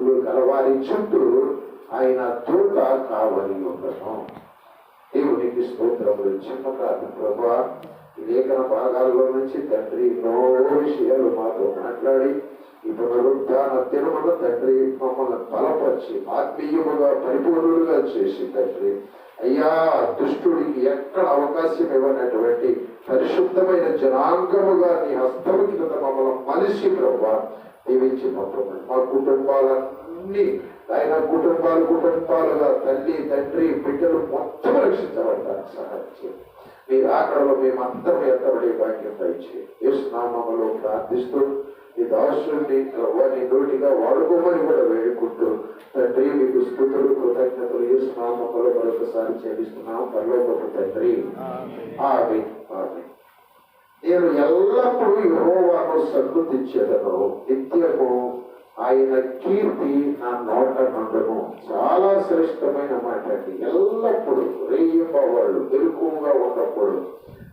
చేతులు గలవారి చుట్టూ ఆయన దూత కావలి ఉండను. దేవునికి స్తోత్రములు. చిన్న ప్రార్థన. ప్రభువా, ఈ లేఖన భాగాల్లో నుంచి తండ్రి ఎన్నో విషయాలు మాతో మాట్లాడి ఈ పునరుద్ధాన దినమున తండ్రి మమ్మల్ని బలపరిచి ఆత్మీయముగా పరిపూర్ణులుగా చేసి తండ్రి అయ్యా దుష్టుడికి ఎక్కడ అవకాశం ఇవ్వనటువంటి పరిశుద్ధమైన జనాంగముగా నీ హస్తము కింద మమ్మల్ని మనిషి ప్రభువా దీవించి పంపమని మా కుటుంబాలన్నీ ఆయన కుటుంబాలుగా తల్లి తండ్రి బిడ్డలు మొత్తం రక్షించబడతానికి సహాయం చేయండి. మీరు ఆకడలో మేమందరం ఎత్తబడే భాగ్యం దయచేయండి. యేసు నామములో ప్రార్థిస్తూ ఈ దాసుని వారిని నోటిగా వాడుకోమని కూడా వేడుకుంటూ తండ్రి మీకు స్తుతులు కృతజ్ఞతలు యేసు నామములో మరొకసారి చెల్లిస్తున్నాం. పరలోకపు తండ్రి. ఆమేన్. ఆమేన్. నేను ఎల్లప్పుడూ యెహోవాను సన్నుతించెదను, నిత్యము ఆయన కీర్తి నా నోట నుండును. చాలా శ్రేష్టమైన మాట అండి. ఎల్లప్పుడూ రేయింబవళ్ళు మెలకువగా ఉన్నప్పుడు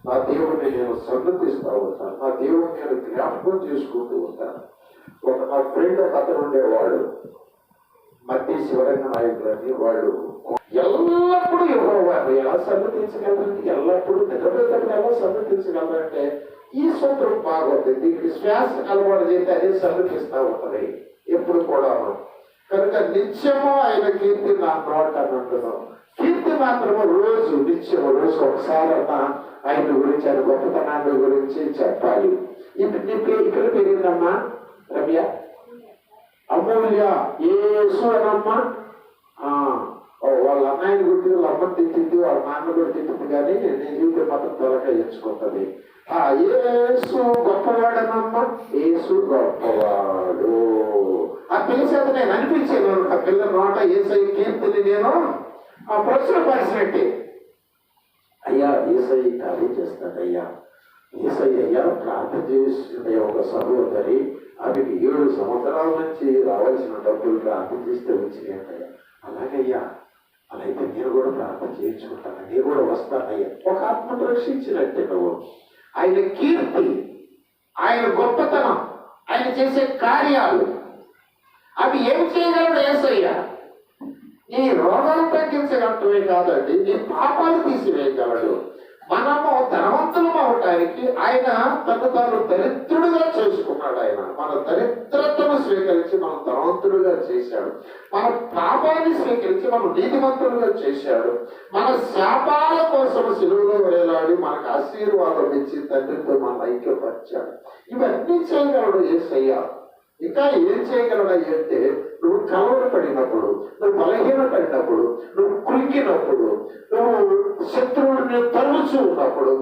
నా దేవుడిని నేను సన్నతిస్తూ ఉంటాను. నా దేవుడిని నేను జ్ఞాపకం చేసుకుంటూ ఉంటాను. ఒక నా ఫ్రెండ్ ఒక అతను ఉండేవాడు, మధ్య శివరంగ నాయకులు అని. వాళ్ళు ఎల్లప్పుడూ యెహోవాను ఎలా సన్నతించగలరంటే, ఎల్లప్పుడూ నిద్రపోయేటప్పుడు ఎలా సన్నతించగలరంటే ఈ సూత్రం బాగుంది. దీనికి శ్వాస అలవాటు చేస్తే అదే సన్నతిస్తూ ఉంటుంది ఎప్పుడు కూడా. కనుక నిత్యము ఆయన కీర్తి నా నోట నుండును. కీర్తి మాత్రము రోజు నిత్యము రోజు ఒకసారి ఆయన గురించి ఆయన గొప్పతనాన్ని గురించి చెప్పాలి. ఇప్పుడు నీ ఇక్కడ పెరిగిందమ్మా రమ్య అమూల్య యేసు అనమ్మా. వాళ్ళ అన్నయ్యని గురించి వాళ్ళ అమ్మని తిట్టింది, వాళ్ళ నాన్న కూడా తిట్టింది, కానీ నేను జీవితం మాత్రం త్వరగా ఎంచుకుంటుంది. యేసు గొప్పవాడనమ్మా. యేసు గొప్పవాడు. ఆ పిల్ల చేత నేను అనిపించాను. ఆ పిల్ల నోట యేసై కీర్తిని నేను ప్రశ్న పరిచినట్టే. అయ్యా యేసై కార్యం చేస్తాడయ్యా. యేసై అయ్యా ప్రార్థన చేసిన ఒక సహోదరి, ఆమెకి 7 సంవత్సరాల నుంచి రావాల్సిన డబ్బులు ప్రార్థన చేస్తే వచ్చినాయయ్యా. అలాగయ్యా, అలా అయితే నేను కూడా ప్రార్థన చేయించుకుంటాను, నేను కూడా వస్తానయ్యా. ఒక ఆత్మను రక్షించినట్టే నువ్వు. ఆయన కీర్తి, ఆయన గొప్పతనం, ఆయన చేసే కార్యాలు అవి ఏం చేయగలడు యేసయ్యా? నీ రోగాలు తగ్గించగలటమే కాదండి, నీ పాపాలు తీసివేయగలడు. మనము ధనవంతులం అవటానికి ఆయన తను తాను దరిద్రుడుగా చేసుకున్నాడు. ఆయన మన దరిద్రతను స్వీకరించి మనం ధనవంతుడుగా చేశాడు. మన పాపాన్ని స్వీకరించి మనం నీతిమంతులుగా చేశాడు. మన శాపాల కోసం సిలువలో వేలాడి మనకు ఆశీర్వాదం ఇచ్చి తండ్రితో మన ఐక్యపరిచాడు. ఇవన్నీ చేయగలడు యేసయ్య. ఇంకా ఏం చేయగలడు అంటే, నువ్వు కలవరపడినప్పుడు, నువ్వు బలహీనపడినప్పుడు, నువ్వు కృంగినప్పుడు, నువ్వు శత్రువుని తరుచు ఉన్నప్పుడు,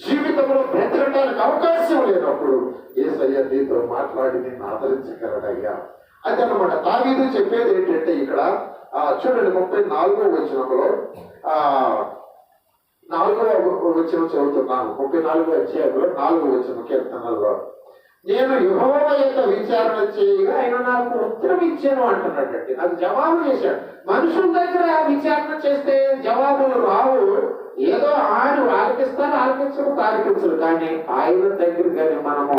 జీవితంలో బ్రతకడానికి అవకాశం లేనప్పుడు యేసయ్య నీతో మాట్లాడి నేను ఆదరించగలడయ్యా. అదనమాట దావీదు చెప్పేది ఏంటంటే, ఇక్కడ చూడండి 34వ వచనంలో 4వ వచనం చదువుతున్నాను. 34వ అధ్యాయంలో 4వ వచనం కీర్తనల్లో, నేను యెహోవా యొక్క విచారణ చేయగా ఆయన నాకు ఉత్తరం ఇచ్చాను అంటున్నాడండి. నాకు జవాబు చేశాడు. మనుషుల దగ్గర విచారణ చేస్తే జవాబులు రావు. ఏదో ఆయన ఆలకించరు తాలకించరు. కానీ ఆయన దగ్గర కానీ మనము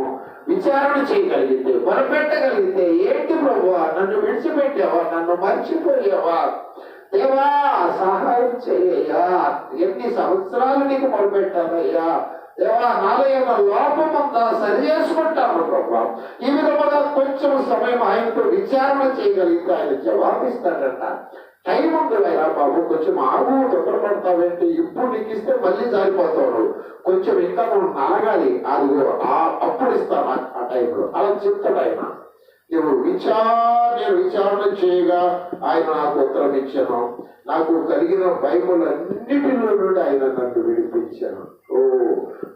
విచారణ చేయగలిగితే, మొరపెట్టగలిగితే, ఏంటి ప్రభువా నన్ను విడిచిపెట్టావా, నన్ను మర్చిపోయావా, దేవా సహాయం చేయయ్యా, ఎన్ని సంవత్సరాలు నీకు మొరపెట్టావయ్యా, దేవా నాలో ఏమైనా లోపం ఉందా సరి చేసుకుంటాను ప్రభా. ఈ విధముగా కొంచెం సమయం ఆయనతో విచారణ చేయగలిగితే ఆయన జవాబిస్తాడంట. టైం ఉంది అయ్యా బాబు, కొంచెం ఆగు, తొందరపడతావేంటి, ఇప్పుడు నీకు ఇస్తే మళ్ళీ జారిపోతాడు, కొంచెం ఇంకా మనం నలగాలి, అది అప్పుడు ఇస్తాను ఆ టైంలో అలా చెప్తాడు ఆయన. నేను విచారణ చేయగా ఆయన నాకు ఉత్తరం ఇచ్చాను. నాకు కలిగిన భయములు అన్నిటిలో నుండి ఆయన నన్ను విడిపించాను.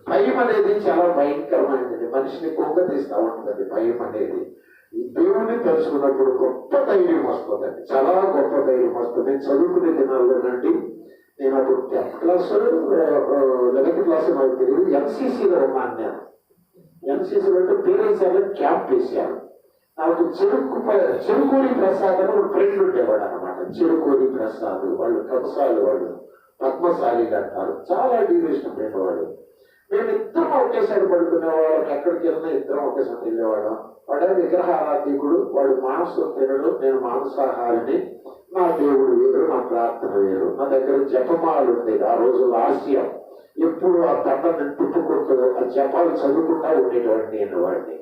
భయం అనేది చాలా భయంకరమైనది, మనిషిని కుంగతీస్తూ ఉంటుంది. భయం అనేది ఈ దేవుణ్ణి తెలుసుకున్నప్పుడు గొప్ప ధైర్యం వస్తుందండి, చాలా గొప్ప ధైర్యం వస్తుంది. చదువుకునే దినాల్లో నుండి నేను అప్పుడు 10th క్లాస్ 11th క్లాస్ నాకు తెలియదు, ఎన్సీసీలో ఉన్నాను నేను. ఎన్సీసీలో అంటే పేరెంట్స్ క్యాంప్ వేశాను. నాకు చెరుకూరి ప్రసాద్ అని ఒక ఫ్రెండ్ ఉండేవాడు అనమాట. చెరుకూరి ప్రసాద్, వాళ్ళు కంసాలు, వాళ్ళు పద్మశాలి అంటారు, చాలా డ్యూరేషన్ ఉండేవాడు. మేమిద్దరం ఒకేసారి పడుకునేవాళ్ళం, ఎక్కడికి వెళ్ళినా ఇద్దరం ఒకేసారి వెళ్ళేవాళ్ళం. వాడే విగ్రహారాధికుడు, వాడు మాంసం తినడు, నేను మాంసాహారిని. నా దేవుడు వేరు, నా ప్రార్థన వేరు. నా దగ్గర జపమాలు ఉండేది ఆ రోజు లాస్యం. ఎప్పుడు ఆ దండని తిప్పుకుంటూ ఆ జపాలు చదువుకుంటా ఉండేటువంటి నేను వాడిని.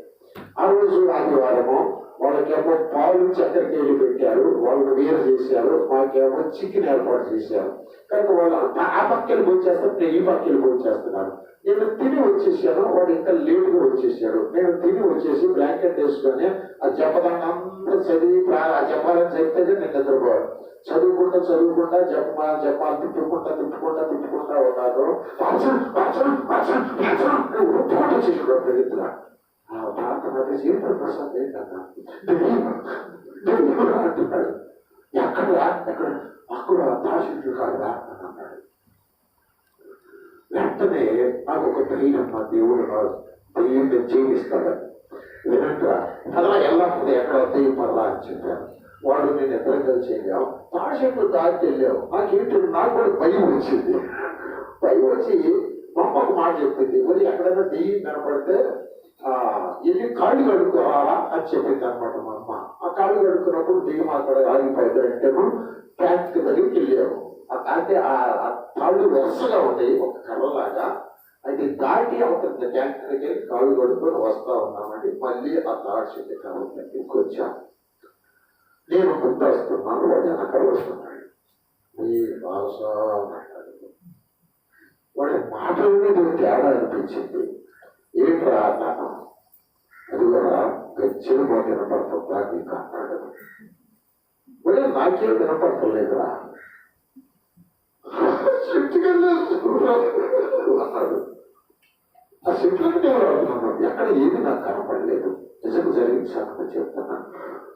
ఆ రోజు ఆదివారము వాళ్ళకేమో పాలు చక్కెరకేళి పెట్టారు, వాళ్ళని వేరు చేశారు, మాకేమో చికెన్ ఏర్పాటు చేశారు. కనుక వాళ్ళు ఆ పక్కలు పోచేస్తారు, నేను ఈ పక్కలు పోచేస్తున్నాను. నేను తిని వచ్చేసాను, వాడు ఇంకా లేటుగా వచ్చేసాడు. నేను తిని వచ్చేసి బ్లాంకెట్ వేసుకొని ఆ జపదాన్ని అంతా చదివి ఆ జపాలని చదివితే నేను నిద్రపోయాను. చదువుకుంటా జపాలు తిప్పుకుంటా ఉన్నాను. వచ్చేసాడు ప్రగతిగా. ఆ ప్రార్థన జీవితం ప్రసాద్ ఏంటన్నా అంటున్నాడు. ఎక్కడ అక్కడ దాశితులు కాదురా అని అన్నాడు. వెంటనే నాకు ఒక ధైర్యం, నా దేవుడు దెయ్యం జీవిస్తాడని. వినంటా అలా వెళ్ళకపోతే ఎక్కడ దెయ్యం మరలా అని చెప్పాను. వాడు నేను ఇద్దరం కలిసి వెళ్ళాం, తాషెట్లు దాటి వెళ్ళావు. నాకేంటి నాకు కూడా భయం వచ్చింది. భయం వచ్చి మా అమ్మకు మాట చెప్పింది, మరి ఎక్కడైనా దెయ్యం కనపడితే ఎన్ని కాళ్ళు కడుక్కోవాలా అని చెప్పింది అనమాట మా అమ్మ. ఆ కాళ్ళు కడుక్కున్నప్పుడు దెయ్యం అక్కడ ఆగిపోయిందంటే ట్యాంక్ దగ్గరికి వెళ్ళాము. అంటే ఆ కాళ్ళు వరుసగా ఉండేవి ఒక కర్రలాగా. అయితే దాటి అవుతుంది ట్యాంక్ దగ్గరికి కాళ్ళు కడుక్కొని వస్తా ఉన్నామండి. మళ్ళీ ఆ తాడు చెట్టు కర్ర దగ్గరికి వచ్చాం. నేను ముందు వస్తున్నాను, వాడు అక్కడ వస్తున్నాడు. ఈ భాష మాట్లాడు, వాడి మాటల మీద తేడా అనిపించింది. ఏంట్రా అన్నాను. అది కూడా గచ్చిన మాట వినపడుతుందా నీకు అన్నాడు. మరి నాకేం వినపడతలేదురా అన్నాడు. ఆ చెట్లకు నేను అడుగుతున్నాను, ఎక్కడ ఏది నాకు కనపడలేదు. నిజంగా జరిగిన సంగతి చెప్తున్నాను.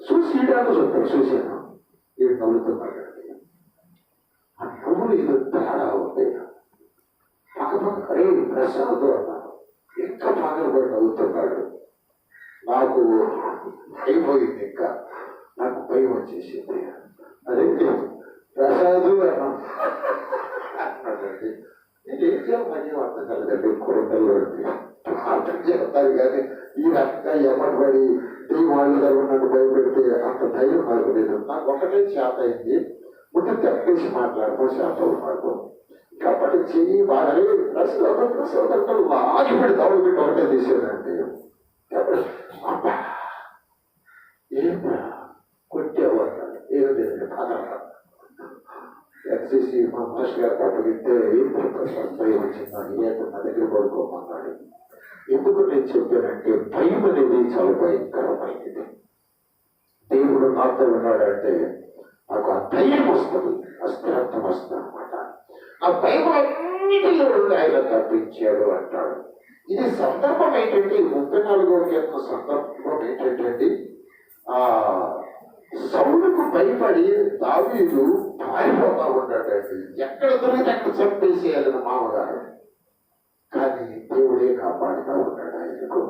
చూసేయడానికి చెప్తాను, చూసాను. ఇది నవ్వుతున్నాడు. ఆ నవ్వులు ఇది తేడా ఉంది. పక్క అరే ప్రసాద్ అన్నాను. ఇంకా పగలబడి నవ్వుతున్నాడు. నాకు అయిపోయింది, ఇంకా నాకు భయం వచ్చేసింది. అదే ప్రసాదు అన్నాడండి. నేను ఏం చేయాలి మధ్య అర్థం కలగండి. కొరతల్లో అర్థం చేస్తాను కానీ ఈ రకంగా ఎమ్మటి వాళ్ళు నన్ను భయపెడితే అంత ధైర్యం నాకు లేదు. నాకు ఒకటే చేత అయింది, ముందు తెప్పేసి మాట్లాడటం చేత నాకు. కాబట్టి చెయ్యి బాగానే ప్రసాదంటే ఆగిపెట్టి దౌడు పెట్టి ఒకటే తీసేదండి. ఏంటా కొట్టేవాడు ఏదో తెలియదు బాగా ఎక్సీసీ మా మాస్టర్ గారు పట్టుకుంటే భయం వచ్చిందని నా దగ్గర పడుకోమన్నాడు. ఎందుకు నేను చెప్పానంటే భయం అనేది చాలా భయంకరమైనది. దేవుడు నాతో ఉన్నాడంటే నాకు ఆ ధైర్యం వస్తుంది, ఆ స్థిరత్వం వస్తుంది అనమాట. ఆ భయం అన్నిటిలో ఆయన తప్పించాడు అంటాడు. ఇది సందర్భం ఏంటంటే 34వ కీర్తన సందర్భం ఏంటంటే సౌలుకు భయపడి దావీదు పారిపోతా ఉన్నాడండి. ఎక్కడ దొరికితే అక్కడ చంపేసేయాలని మామగారు. కానీ దేవుడే కాపాడుతూ ఉన్నాడు ఆయనకు.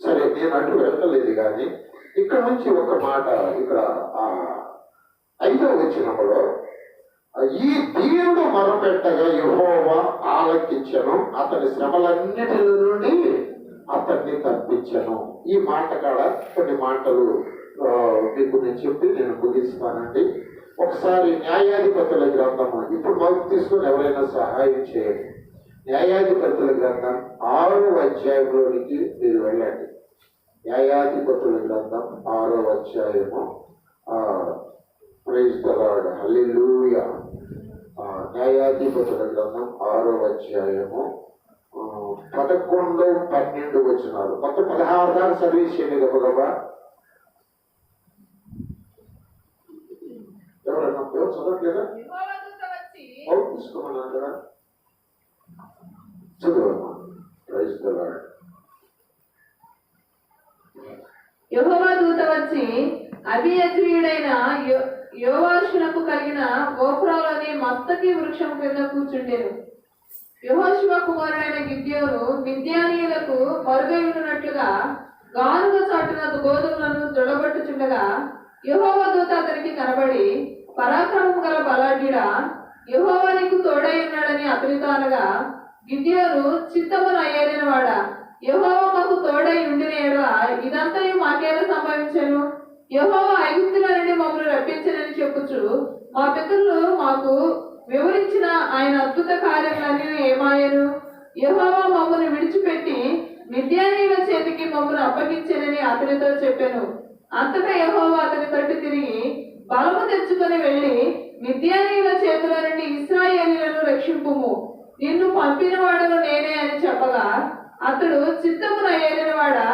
సరే, నేను అటు వెళ్ళలేదు. కానీ ఇక్కడ నుంచి ఒక మాట, ఇక్కడ 5వ వచనములో ఈ దీనుడు మొరపెట్టగా యెహోవా ఆలకించెను, అతని శ్రమలన్నిటిలో నుండి అతన్ని తప్పించెను. ఈ మాట కాడ కొన్ని మాటలు మీకు నేను చెప్పి నేను ముగిస్తానండి. ఒకసారి న్యాయాధిపతుల గ్రంథము, ఇప్పుడు మాకు తీసుకొని ఎవరైనా సహాయం చేయండి. న్యాయాధిపతుల గ్రంథం 6వ అధ్యాయంలోనికి మీరు వెళ్ళండి. న్యాయాధిపతుల గ్రంథం 6వ అధ్యాయము. ప్రైజ్ ది లార్డ్, హల్లెలూయా. న్యాయాధిపతుల గ్రంథం 6వ అధ్యాయము 11, 12 వచనాలు. మొత్తం 16 దాకా సర్వీస్ చేయండి గబగబా. ఎవరన్నా ఎవరు చదవట్లేదా? తీసుకోమన్నాను కదా, చదువు. Praise the lord. యెహోవా దూత వచ్చి అబీయజ్రీయుడైన యోవాషునకు కలిగిన ఓఫ్రాలోని మస్తకి వృక్షం కింద కూర్చుండెను. యెహోషువ కుమారుడైన గిద్యోను మిద్యానీయులకు మరుగైనట్లుగా గానుగ చాటున గోధుమలను దొడబట్టుచుండగా యెహోవా దూత అతనికి కనబడి, పరాక్రమం గల బలాఢ్యుడా, యెహోవా నీకు తోడై ఉన్నాడని అతనితో అనగా, గిద్యోను చిత్తమును ఏలినవాడా, యెహోవా మాకు తోడై ఉండిన యెడల ఇదంతయు మాకేలా సంభవించెను? యెహోవా ఐగుప్తుల నుండి మమ్మల్ని రప్పించనని చెప్పుచు మా పితరులు మాకు వివరించిన ఆయన అద్భుత కార్యములన్నీ ఏమాయను? యెహోవా మమ్మల్ని విడిచిపెట్టి మిద్యానీయుల చేతికి మమ్మల్ని అప్పగించెనని అతనితో చెప్పెను. అంతటా యెహోవా అతని తట్టు తిరిగి బలము తెచ్చుకొని వెళ్ళి మిద్యానీయుల చేతుల నుండి ఇశ్రాయేలీయులను రక్షింపుము, నిన్ను పంపిన వాడను నేనే అని చెప్పగా, అతడు చిత్తమున ఏలినవాడా,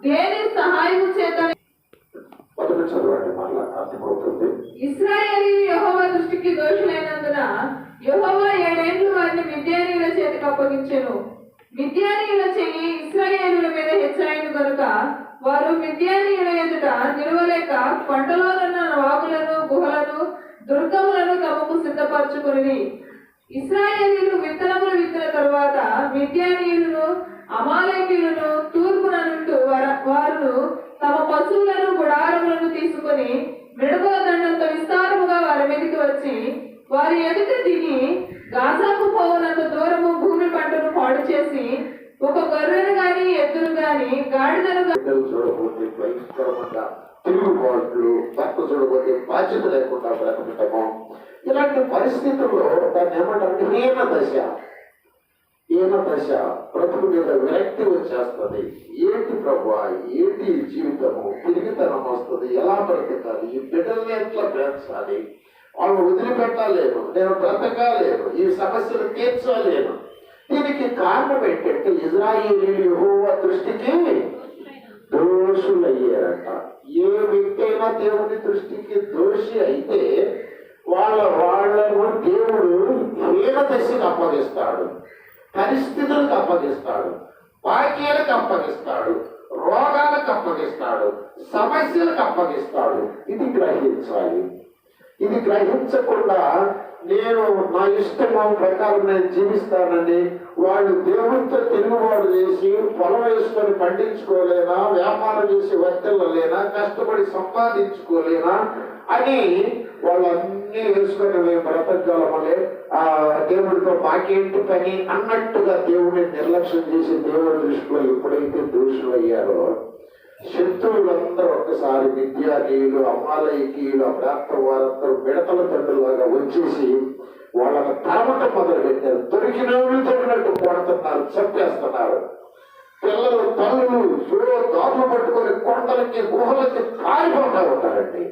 దేని సహాయము చేత మొదటి చదవండి, మళ్ళా అర్థమవుతుంది. ఇశ్రాయేలీయులు యెహోవా దృష్టికి దోషులైనందున యెహోవా 7 ఏళ్లు వారిని మిద్యానీయుల చేతికి అప్పగించెను. మిద్యానీయుల చెయ్యి ఇశ్రాయేలీయుల మీద హెచ్చాయను కనుక వారు మిద్యానీయుల ఎదుట నిలవలేక పంటలోనున్న వాగులను, గుహలను, దుర్గములను తమకు సిద్ధపరచుకుని, ఇశ్రాయేలీయులు విత్తనములు విత్తిన తరువాత మిద్యానీయులను, అమాలేకీయులను తూర్పున నుండి వారు తమ పశువులను, గుడారములను తీసుకొని మిడతల దండంతో విస్తారముగా వారి మీదకి వచ్చి వారి ఎదుట దిగి గాజాకు పోవునంత దూరము భూమి పంటను పాడు చేసి ఒక గొర్రెను గాని, ఎద్దును గాని, గాడిదను బిడ్డలు చూడబోతే భయంకరమైన తిరుగుబాట్లు, భర్త చూడబోతే బాధ్యత లేకుండా బ్రతకటము, ఇలాంటి పరిస్థితుల్లో దాన్ని ఏమంటారంటే హీన దశ. హీన దశ బ్రతుకు మీద విరక్తి వచ్చేస్తుంది. ఏంటి ప్రభువా, ఏంటి జీవితము, తిరిగితనం వస్తుంది, ఎలా బ్రతకాలి, ఈ బిడ్డల్ని ఎట్లా పెంచాలి, వాళ్ళు వదిలిపెట్టలేను, నేను బ్రతకాలేను, ఈ సమస్యలు తీర్చలేను. దీనికి కారణం ఏంటంటే ఇశ్రాయేలీయులు యెహోవా దృష్టికి దోషులయ్యారట. ఏ వ్యక్తి అయినా దేవుని దృష్టికి దోషి అయితే వాళ్ళను దేవుడు హీన దశకు అప్పగిస్తాడు, పరిస్థితులకు అప్పగిస్తాడు, వాక్యాలకు అప్పగిస్తాడు, రోగాలకు అప్పగిస్తాడు, సమస్యలకు అప్పగిస్తాడు. ఇది గ్రహించాలి. ఇది గ్రహించకుండా నేను నా ఇష్టము ప్రకారం నేను జీవిస్తానని వాళ్ళు దేవుడితో తిరుగుబాటు చేసి పొలం వేసుకొని పండించుకోలేనా, వ్యాపారం చేసి వర్తెల్లలేనా, కష్టపడి సంపాదించుకోలేనా అని వాళ్ళన్నీ వేసుకొని మేము బ్రతకగలమలే, ఆ దేవుడితో మాకేంటి పని అన్నట్టుగా దేవుడిని నిర్లక్ష్యం చేసి దేవుడి దృష్టిలో ఎప్పుడైతే దోషులు అయ్యారో శత్రువులందరూ ఒక్కసారి మిద్యానీయులు, అమాలేకీయులు, ఆ ప్రాంతం వారందరూ మిడతల తండ్రులాగా వచ్చేసి వాళ్ళని తరమటం మొదలు పెట్టారు. దొరికినట్టు కొడుతున్నారు, చంపేస్తున్నారు. పిల్లలు, తల్లులు దారులు పట్టుకొని కొండలకి, గుహలకి పారిపోతా ఉంటారండి.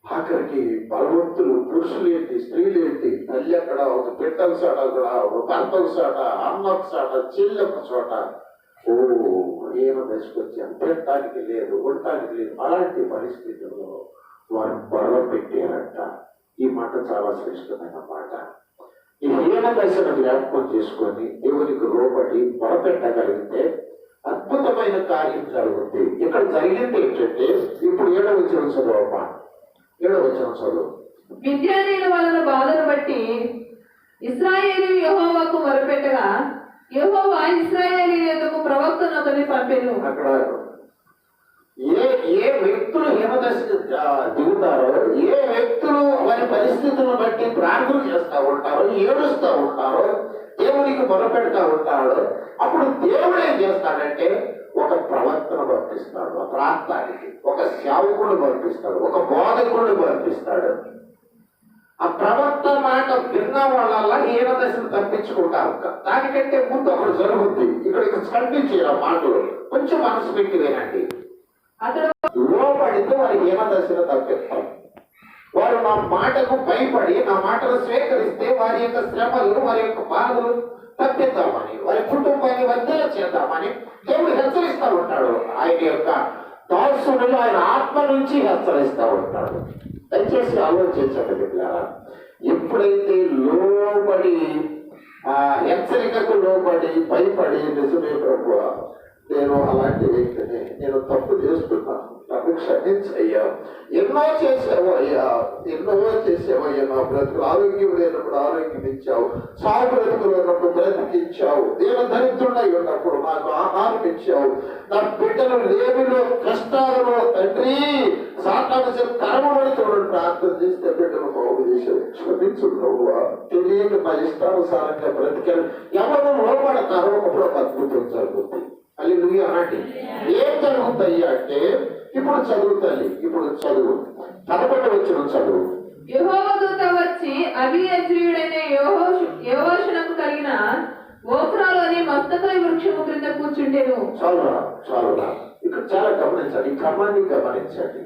ఆఖరికి బలవంతులు, పురుషులేంటి, స్త్రీలేంటి, తల్లి అక్కడ, ఒక బిడ్డల చాట అక్కడ, ఒక భర్తల చాట, అన్నొక చాట, చెల్లెక్క చోట, ఓ ఏమో దశకొచ్చాను, తినటానికి లేదు, ఉండటానికి లేదు. అలాంటి పరిస్థితుల్లో వారు బొరవ పెట్టారంట. ఈ మాట చాలా శ్రేష్టమైన మాట. ఈ హీన దశను జ్ఞాపకం చేసుకొని దేవునికి లోబడి బొరపెట్టగలిగితే అద్భుతమైన కార్యం జరుగుతుంది. ఇక్కడ జరిగింది ఏంటంటే, ఇప్పుడు 7వ వచనం చదువు. 7వ వచనం చదువు. మిద్యానీయుల వలన బాధను బట్టి ఇశ్రాయేలీయులు యెహోవాకు మొరపెట్టగా యెహోవా ఇశ్రాయేలీయుల యొద్దకు ప్రవక్తను ఒకరిని పంపెను. అక్కడ ఏ వ్యక్తులు హీనదశకు దిగుతారో, ఏ వ్యక్తులు వారి పరిస్థితులను బట్టి ప్రార్థన చేస్తూ ఉంటారో, ఏడుస్తూ ఉంటారో, దేవునికి మొరపెడతా ఉంటాడో, అప్పుడు దేవుడు ఏం చేస్తాడంటే ఒక ప్రవక్తను పంపిస్తాడు, ఒక ప్రాంతానికి ఒక సేవకుడు పంపిస్తాడు, ఒక బోధకుడిని పంపిస్తాడు. ఆ ప్రవక్త మాట విన్న వాళ్ళ హీనదశను తప్పించుకుంటారు. దానికంటే ముందు అక్కడ జరుగుద్ది. ఇక్కడ ఖండించి ఆ మాటలు కొంచెం మనసు పెట్టి వినండి. లోపడితే వారి హీనదశను తప్పిస్తారు. వారు నా మాటకు భయపడి నా మాటను స్వీకరిస్తే వారి యొక్క శ్రమలు, వారి యొక్క బాధలు తప్పిద్దామని, వారి కుటుంబాన్ని వర్ధల చేద్దామని దేవుడు హెచ్చరిస్తూ ఉంటాడు. ఆయన యొక్క దాసులను ఆయన ఆత్మ నుంచి హెచ్చరిస్తూ ఉంటాడు. దయచేసి ఆలోచించండి బిడ్డలారా. ఎప్పుడైతే లోబడి హెచ్చరికకు లోబడి భయపడి నిజమే ప్రభువా నేను అలాంటి వ్యక్తిని, నేను తప్పు చేస్తున్నాను, నన్ను క్షమించయ్యా, ఎన్నో చేసావయ్యా, నా బ్రతుకులు ఆరోగ్యం లేనప్పుడు ఆరోగ్యం ఇచ్చావు, సాగు బ్రతుకులు ఉన్నప్పుడు బ్రతికించావు, నేను దరిద్రుడై ఉన్నప్పుడు నాకు ఆహారం ఇచ్చావు, నా బిడ్డలు లేమిలో కష్టాలలో తండ్రి సాతాను తరమబడుతూ ప్రార్థన చేస్తే బిడ్డను బాగు చేశారు. క్షమించున్నావా, తెలియక మా ఇష్టానుసారంగా బ్రతికారు. ఎవరు లోపడతారో ఒకప్పుడు ఒక అద్భుతం జరుగుతుంది. హల్లెలూయా అనండి. ఏం జరుగుతాయి అంటే ఇప్పుడు చదువుతాయి. ఇప్పుడు చదువు 11వ వచనం చదువు. యెహోవా దూత వచ్చి అబీయజ్రీయుడైన యెహోషునకు కలిగిన ఓఫ్రాలోని మస్తకాయ వృక్షము క్రింద కూర్చుంటెను. చాలురా ఇక్కడ చాలా గమనించండి. ఈ క్రమాన్ని గమనించండి.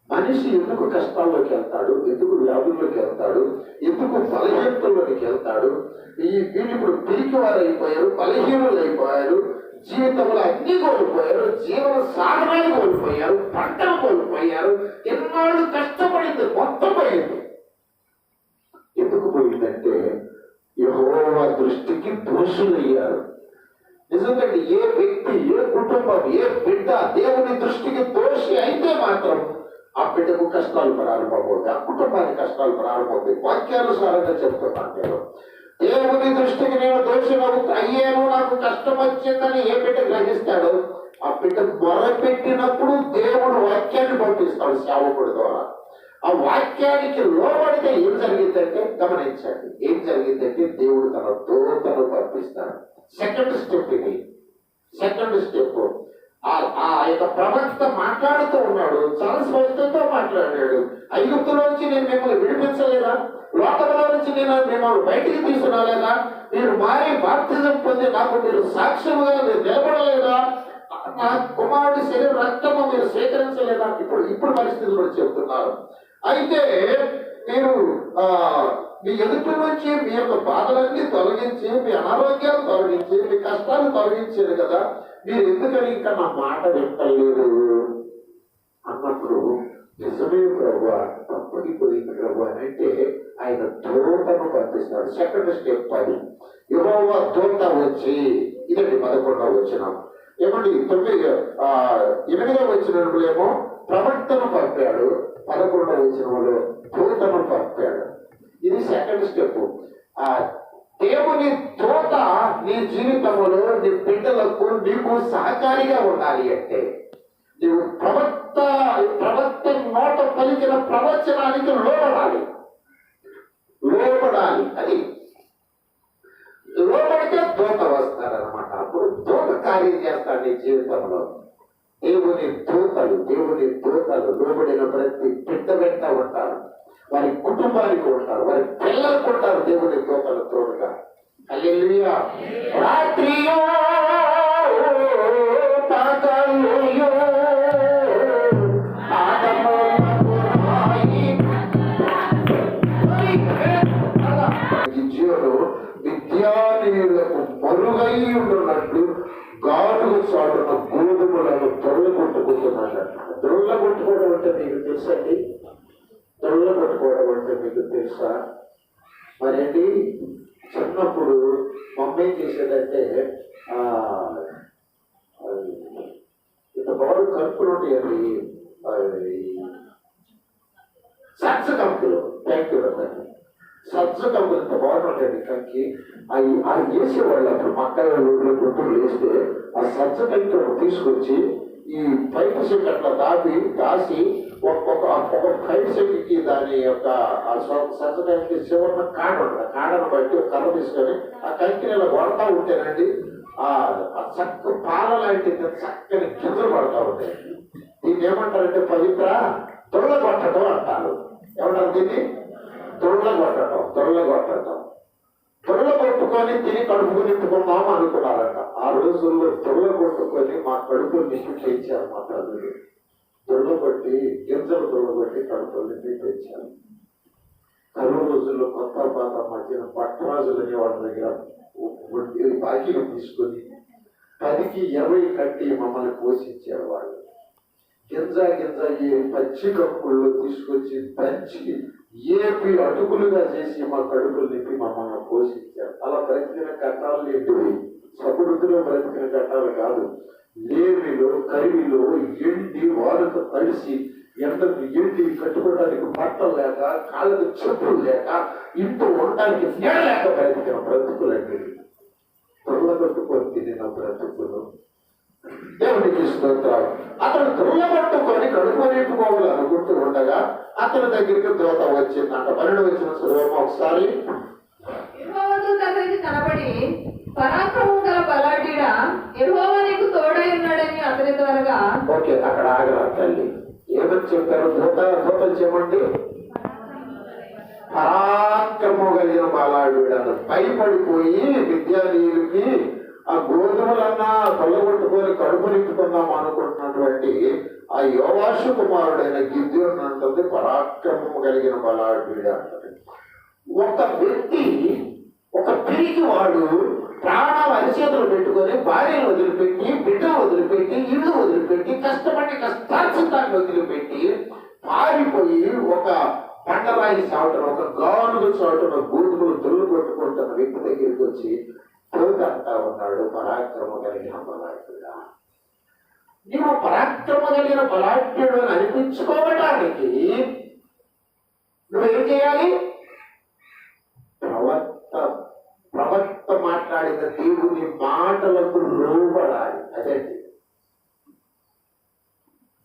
మనిషి ఎందుకు కష్టాల్లోకి వెళ్తాడు, ఎందుకు వ్యాధుల్లోకి వెళ్తాడు, ఎందుకు బలహీనతల్లోకి వెళ్తాడు. వీళ్ళు ఇప్పుడు పిరికి వారు అయిపోయారు, బలహీనులు అయిపోయారు, జీవితంలో అన్ని కోల్పోయారు, జీవన సాధనాలు కోల్పోయారు, పంటలు కోల్పోయారు, ఎన్నాళ్ళు కష్టపడింది మొత్తం పోయింది. ఎందుకు పోయిందంటే యెహోవా దృష్టికి దోషులయ్యారు. నిజంగా ఏ వ్యక్తి, ఏ కుటుంబం, ఏ బిడ్డ దేవుని దృష్టికి దోషి అయితే మాత్రం ఆ బిడ్డకు కష్టాలు ప్రారంభమవుతాయి, ఆ కుటుంబానికి కష్టాలు ప్రారంభమవుతాయి. వాక్యానుసారంగా చెప్తున్నాను నేను. దేవుని దృష్టికి నేను దోషినవు అయ్యాను, నాకు కష్టం వచ్చిందని ఏ బిడ్డ గ్రహిస్తాడు, ఆ బిడ్డ మొరపెట్టినప్పుడు దేవుడు వాక్యాన్ని పంపిస్తాడు సేవకుడి ద్వారా. ఆ వాక్యానికి లోబడితే ఏం జరిగిందంటే గమనించండి. ఏం జరిగిందంటే దేవుడు తన దూతను పంపిస్తాడు. సెకండ్ స్టెప్ ఇది. సెకండ్ స్టెప్ ఆ యొక్క ప్రవక్త మాట్లాడుతూ ఉన్నాడు, చాలా స్పష్టంగా మాట్లాడాడు. ఐగుప్తులోంచి నేను మిమ్మల్ని విడిపించలేదా, లోకంలో నుంచి నేను మిమ్మల్ని బయటికి తీసుకురాలేదా, మీరు మారి బాప్తిజం పొంది నాకు మీరు సాక్ష్యముగా మీరు నిలబడలేదా, నా కుమారుడి శరీర రక్తము మీరు స్వీకరించలేదా. ఇప్పుడు పరిస్థితులు చెప్తున్నారు. అయితే మీరు మీ ఎదుటి నుంచి మీ యొక్క బాధలన్నీ తొలగించి, మీ అనారోగ్యాలు తొలగించి, మీ కష్టాలు తొలగించారు కదా, మీరు ఎందుకని ఇంకా నా మాట వింటలేదు అన్నప్పుడు నిజమే ప్రభువా, తప్పడిపోయింది ప్రభు అని అంటే ఆయన దూతను పంపిస్తాడు. సెకండ్ స్టెప్ అది. యెహోవా దూత వచ్చి, ఇదండి 11వ వచనం. ఏమండి 8వ వచనంలో ఏమో ప్రవక్తను పంపాడు, 11వ వచనంలో దూతను పంపాడు. ఇది సెకండ్ స్టెప్. దేవుని దూత నీ జీవితంలో, నీ బిడ్డలకు, నీకు సహకారిగా ఉండాలి అంటే నీవు ప్రవక్త నోట పలికిన ప్రవచనానికి లోబడాలి. అది లోబడితే దూత వస్తాడనమాట. అప్పుడు దూత కార్యం చేస్తాడు నీ జీవితంలో. దేవుని దూతలు లోబడిన ప్రతి బిడ్డ వెంట ఉంటారు, వారి కుటుంబానికి ఉంటారు, వారి పిల్లలకు ఉంటారు దేవుని దూతలు తోడుగా. హల్లెలూయా. రాత్రియో పగలుయో విద్యానీయులకు మరుగై ఉండున్నట్లు గాడుగు చాటున గోధుమలను దొరల కొట్టుకుంటున్నాడు. దొరల కొట్టుకోవడం అంటే మీకు తెలుసండి? దొరల కొట్టుకోవడం అంటే మీకు తెలుసా? మరేంటి చిన్నప్పుడు మమ్మీ ఏం చేసేదంటే ఇంత బాగా కలుపులు ఉంటాయండి, సజ్జ కంకులు. థ్యాంక్ యూ అండి. సజ్జ కంకులు ఇంత బాగుంటాయండి కంకి. అవి వేసేవాళ్ళు అప్పుడు మక్కల రోడ్లో గుంటూరు వేస్తే ఆ సజ్జ కంకి తీసుకొచ్చి ఈ పైపు సెట్ అట్లా దాసి ఒక 5 సెంట్కి దాని యొక్క సజ్జ కంకి చివరిన కాడ ఉంటుంది. ఆ కాడను బట్టి ఒక కర్ర తీసుకొని ఆ కంకిని ఇలా కొడతా ఉంటేనండి ఆ చక్క పాల లాంటి చక్కని గింజలు పడతా ఉంటాయి. దీన్ని ఏమంటారంటే పవిత్ర తొరల కొట్టడం అంటారు. ఏమంటారు దీన్ని? తొరల కొట్టడం. తొరల కొట్టుకొని తిని కడుపు నింపుకుందాం అనుకున్నారట. ఆ రోజుల్లో తొరల కొట్టుకొని మా కడుపు నింపి తెచ్చారు. మా తల్లి తొరల కొట్టి గింజలు తొరగొట్టి కడుపు నింపి తెచ్చారు. కరువు రోజుల్లో కొత్త పాత మధ్యన పట్టరాజులని వాళ్ళ దగ్గర బాకీలు తీసుకొని 10కి 20 కట్టి మమ్మల్ని పోషించారు. వాళ్ళు గింజ ఈ పచ్చి కప్పుల్లో తీసుకొచ్చి దంచి ఏపి అటుకులుగా చేసి మా కడుపులు నింపి మమ్మల్ని పోషించారు. అలా బ్రతికిన కట్టాలు ఏంటివి? సమృద్ధిలో బ్రతికిన కట్టాలు కాదు. లేమిలో కరివిలో ఎండి వారుతో కలిసి ఎండకు ఎండి కట్టుకోవడానికి బట్టలు లేక, కాళ్ళకు చెప్పులు లేక, ఇంట్లో ఉండడానికి నీడ లేక బ్రతికిన బ్రతుకులండి. తొరల కొట్టుకొని తినిన బ్రతుకులు. దేవునికి స్తోత్రాలు. అతను తొరల పట్టుకొని కడుపు నింపుకోవాలి అనుకుంటే నడుపుతూ ఉండగా అతని దగ్గరికి దూత వచ్చిందంట. 12వ వచనం చదువు ఒకసారి. యెహోవా దూత అతనికి కనబడి, పరాక్రమం గల బలాఢ్యుడా, యెహోవా నీకు తోడై ఉన్నాడని అతని త్వరగా. ఓకే, అక్కడ ఆగరా తల్లి. ఏమని చెప్పారు? దూతలు చెప్పండి. పరాక్రమం కలిగిన బలాఢ్యుడు అన్న భయపడిపోయి విద్యానీయులకి ఆ గోధుమలన్నా కొల్లగొట్టుకొని కడుపు నింపుకుందాం అనుకుంటున్నటువంటి ఆ యోవాషు కుమారుడైన గిద్యోను అంటుంది పరాక్రమం కలిగిన బలాఢ్యుడు అంటది. ఒక వ్యక్తి, ఒక పిరికి వాడు ప్రాణాలు అరిచేతులు పెట్టుకొని భార్యను వదిలిపెట్టి, బిడ్డను వదిలిపెట్టి, ఇల్లు వదిలిపెట్టి, కష్టపడి కష్టార్జితాన్ని వదిలిపెట్టి పారిపోయి ఒక పండరాయి చాటున, ఒక గానుగు చాటున గోధుమలు తొల్లు కొట్టుకుంటున్న వ్యక్తి దగ్గరికి వచ్చి అంటా ఉన్నాడు, పరాక్రమ కలిగిన బలాఢ్యుడా. నీవు పరాక్రమ కలిగిన బలాఢ్యుడు అని అనిపించుకోవడానికి నువ్వేం చేయాలి? ప్రవక్త మాట్లాడిన దేవుని మాటలకు లోబడాలి. అదండి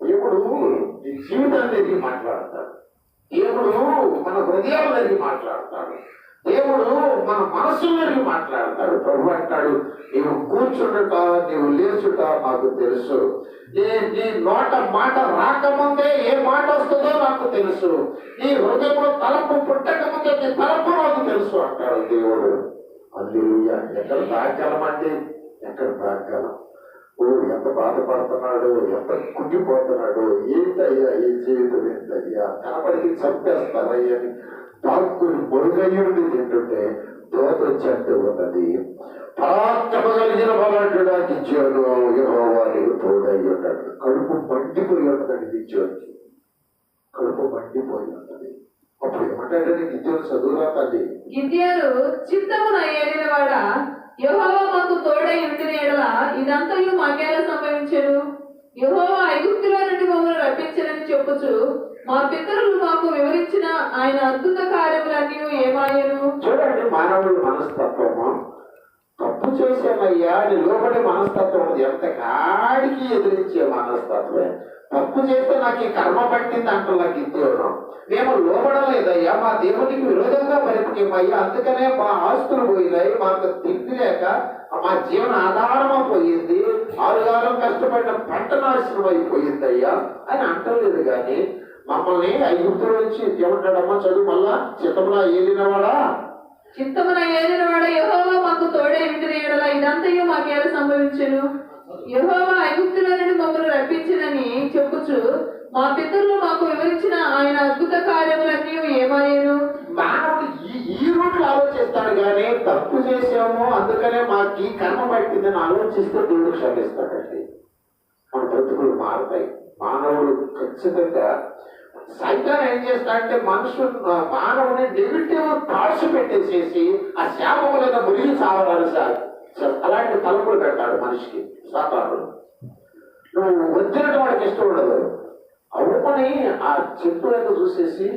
దేవుడు నీ జీవితాన్ని ఎరిగి మాట్లాడతాడు. దేవుడు మన హృదయాలను ఎరిగి మాట్లాడతాడు. దేవుడు మన మనస్సును ఎరిగి మాట్లాడతాడు. ప్రభు అంటాడు, నీవు కూర్చుండుట, నీవు లేచుట నాకు తెలుసు. నీ నోట మాట రాకముందే ఏ మాట వస్తుందో నాకు తెలుసు. నీ హృదయంలో తలపు పుట్టకముందే నీ తలపు నాకు తెలుసు అంటాడు దేవుడు. హల్లెలూయా. ఎక్కడ తాగలమండి? ఎక్కడ తాగలం? ఓ ఎంత బాధపడుతున్నాడు, ఎంత కుంగిపోతున్నాడు. ఏంటయ్యా ఈ జీవితం? ఏంటయ్యా కనబడికి చంపేస్తారయ్యని తాక్కుని మురుగయ్యుడిని తింటుంటే దోత వచ్చంటూ ఉన్నది, పరాక్రమ కలిగిన బలాఢ్యుడా గిద్యోను, యెహోవా నీకు తోడై ఉన్నాడు. కడుపు మండిపోయి ఉన్నది గిద్యోనికి, కడుపు మండిపోయి ఉన్నది. అప్పుడు ఏమంటాడని గిద్యోను చదువురా తల్లి. గిద్యోను చిత్తమున ఏలినవాడా, యెహోవా మాకు తోడై ఉండిన యెడల ఇదంతయు మాకేలా సంభవించెను? యెహోవా ఐగుప్తులో నుండి మమ్మల్ని రప్పించనని చెప్పుచు మా పితరులు మాకు వివరించిన ఆయన అద్భుత కార్యములన్నీ ఏమాయను? చూడండి, మానవుడి మనస్తత్వము. తప్పు చేసామయ్యా అని లోబడే మనస్తత్వం ఉంది. ఎంత కాడికి ఎదిరించే మనస్తత్వమే. తప్పు చేస్తే నాకు ఈ కర్మ పట్టింది అంటున్నా గిద్యోను. మేము లోబడలేదయ్యా, మా దేవునికి విరోధంగా బ్రతికేమయ్యా, అందుకనే మా ఆస్తులు పోయినాయి, మాకు తిండి లేక మా జీవన ఆధారం పోయింది, 6 కాలం కష్టపడిన పంట నాశనం అయిపోయిందయ్యా అని అంటలేదు. కానీ మమ్మల్ని ఐగుప్తుల నుంచి ఏమంటాడమ్మా చదువు మళ్ళా, చిత్తమున ఏలినవాడా, చిత్తమున ఏలినవాడా, యెహోవా మాకు తోడై ఉండిన యెడల ఇదంతయు మాకేలా సంభవించెను? యెహోవా ఐగుప్తులో నుండి మమ్మల్ని రప్పించినని చెప్పుచు మా పితరులు మాకు వివరించిన ఆయన అద్భుత కార్యములన్నీ ఏమాయను? మానవుడు ఈ రూట్లో ఆలోచిస్తాడు. కానీ తప్పు చేసాము అందుకనే మాకు ఈ కర్మ పట్టిందని ఆలోచిస్తే దేవుడు క్షమిస్తాడండి. మన బ్రతుకులు మారుతాయి. మానవుడు ఖచ్చితంగా సైతాన్ ఏం చేస్తాడంటే మానవుని నెగిటివ్ థాట్స్ పెట్టేసేసి ఆ శాపములైన మురిగి సావరాలు అలాంటి తలుపులు పెడతాడు మనిషికి సాతానుడు. నువ్వు వద్దినట్టు వాడికి ఇష్టం ఉండదు. అవునని ఆ చెట్టు వైపు చూసేసి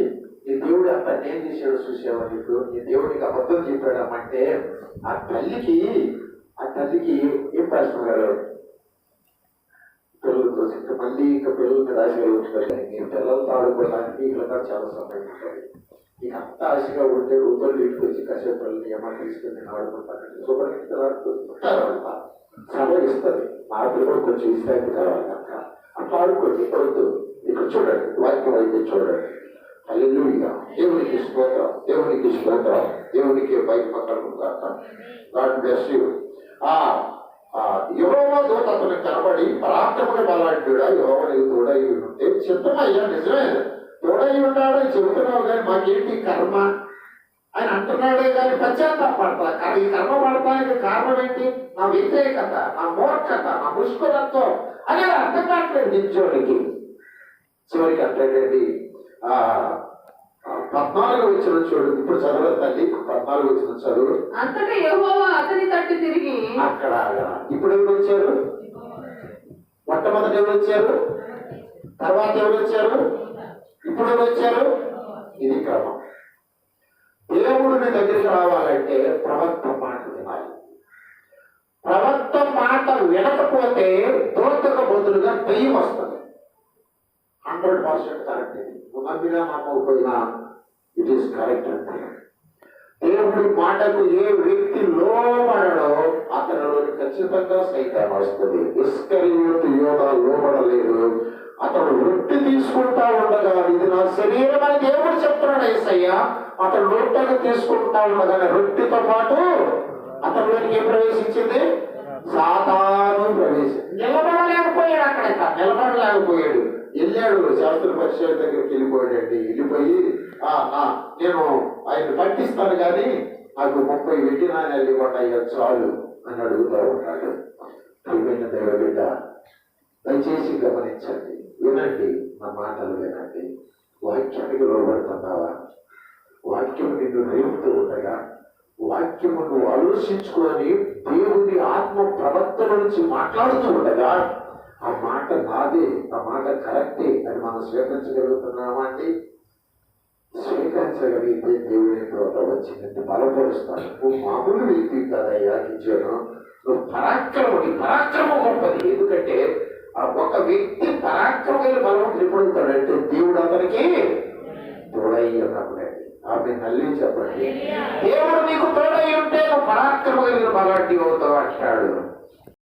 నీ దేవుడు అంత నేను చేసాడు చూసావా, నీకు నీ దేవుడికి అబద్ధం చెప్పాడమంటే ఆ తల్లికి ఏం ప్రశ్న కలదు? పిల్లలతో ఇంకా మళ్ళీ ఇంకా పిల్లల మీద ఆశగా ఉంటుంది. నీ పిల్లలతో ఆడుకోవడానికి ఇలా చాలా సమయం ఉంటుంది. నీకు అంత ఆశగా ఉంటే రూపాయలు ఇంటికి వచ్చి కాసేపు పిల్లల్ని ఏమన్నా తీసుకుని నేను ఆడుకుంటానంటే శుభ్రంగా సమయం ఇస్తుంది. మా పిల్లలు కొంచెం విశ్రాంతి కావాలి కనుక అట్లా ఆడుకోండి. వద్దు. ఇక్కడ చూడండి, వాక్యం అయితే చూడండి. హల్లెలూయా. దేవునికి స్తోత్రం, దేవునికి స్తోత్రం, దేవునికి భయపడను కాక. God bless you. యెహోవా దూత అతనికి కనబడి, పరాక్రమగా బలాఢ్యుడా, యెహోవా నీకు తోడై ఉంటే. చిత్తమయ్యా, నిజమే తోడై ఉన్నాడు చెబుతున్నావు, కానీ మాకేంటి కర్మ ఆయన అంటున్నాడే కానీ పశ్చాత్తాపడతా. కానీ ఈ కర్మ పడటానికి కారణం ఏంటి? నా వ్యతిరేకత, నా మూర్ఖత, నా ముష్కరత్వం అనేది అర్థం కావట్లేదు నిత్యోడికి. చివరికి అంటాడండి 14వ వచనం చూడు. ఇప్పుడు చదవదు తల్లి, 14వ వచనం చదువు. అంతటా యెహోవా అతని తట్టు తిరిగి. అక్కడ ఇప్పుడు ఎవరు వచ్చారు? మొట్టమొదటి ఎవరు వచ్చారు? తర్వాత ఎవరు వచ్చారు? ఇప్పుడు ఎవరు వచ్చారు? ఇది క్రమం. దేవుడు నీ దగ్గరికి రావాలంటే ప్రవక్త మాట వినాలి. ప్రవక్త మాట వినకపోతే దూతకు బదులుగా దెయ్యం వస్తుంది. 100% కరెక్ట్. నువ్వు నమ్మినా నమ్మకపోయినా ఇట్ ఈస్ కరెక్ట్ అంతే. దేవుడి మాటకు ఏ వ్యక్తి లోబడడో అతనిలో ఖచ్చితంగా సైతాన్ వస్తుంది. ఇస్కరియోతు యోధ లోబడలేదు. అతడు రొట్టె తీసుకుంటా ఉండగా ఇది నా శరీరం అని దేవుడు చెప్తున్నాడు యేసయ్య. అతడు రొట్టెను తీసుకుంటా ఉండగానే రొట్టెతో పాటు అతనిలోకి ఏం ప్రవేశించింది? సాతాను ప్రవేశించింది. నిలబడలేకపోయాడు. అక్కడ నిలబడలేకపోయాడు. వెళ్ళాడు శాస్త్ర పరిచయం దగ్గరికి వెళ్ళిపోయాడండి. వెళ్ళిపోయి నేను ఆయన పట్టిస్తాను కానీ నాకు 30 వెండి నాణ్యాలు ఇవ్వండి అయ్యా చాలు అని అడుగుతూ ఉన్నాడు. ప్రియమైన దేవబిడ్డ, దయచేసి గమనించండి, వినండి, నా మాటలు వినండి. వాక్యానికి లోబడుతున్నావా? వాక్యం నిన్ను రేపుతూ ఉండగా, వాక్యము నువ్వు ఆలోచించుకొని దేవుని ఆత్మ ప్రవర్తన నుంచి మాట్లాడుతూ ఉండగా ఆ మాట నాదే, ఆ మాట కరెక్టే అని మనం స్వీకరించగలుగుతున్నామా అండి? స్వీకరించగలిగితే దేవుని తోట వచ్చిందంటే బలపరుస్తాను. నువ్వు మామూలు వ్యక్తి కదయ్యా, నిజను నువ్వు పరాక్రమం గొప్పది. ఎందుకంటే ఆ ఒక వ్యక్తి పరాక్రమైన బలవంతుడు ఎప్పుడవుతాడంటే దేవుడు అతనికి తోడై ఉన్నప్పుడే. ఆమె నల్లి చెప్పండి. దేవుడు నీకు తోడై ఉంటే నువ్వు పరాక్రమ కలిగిన బలాన్ని అవుతావు అంటాడు.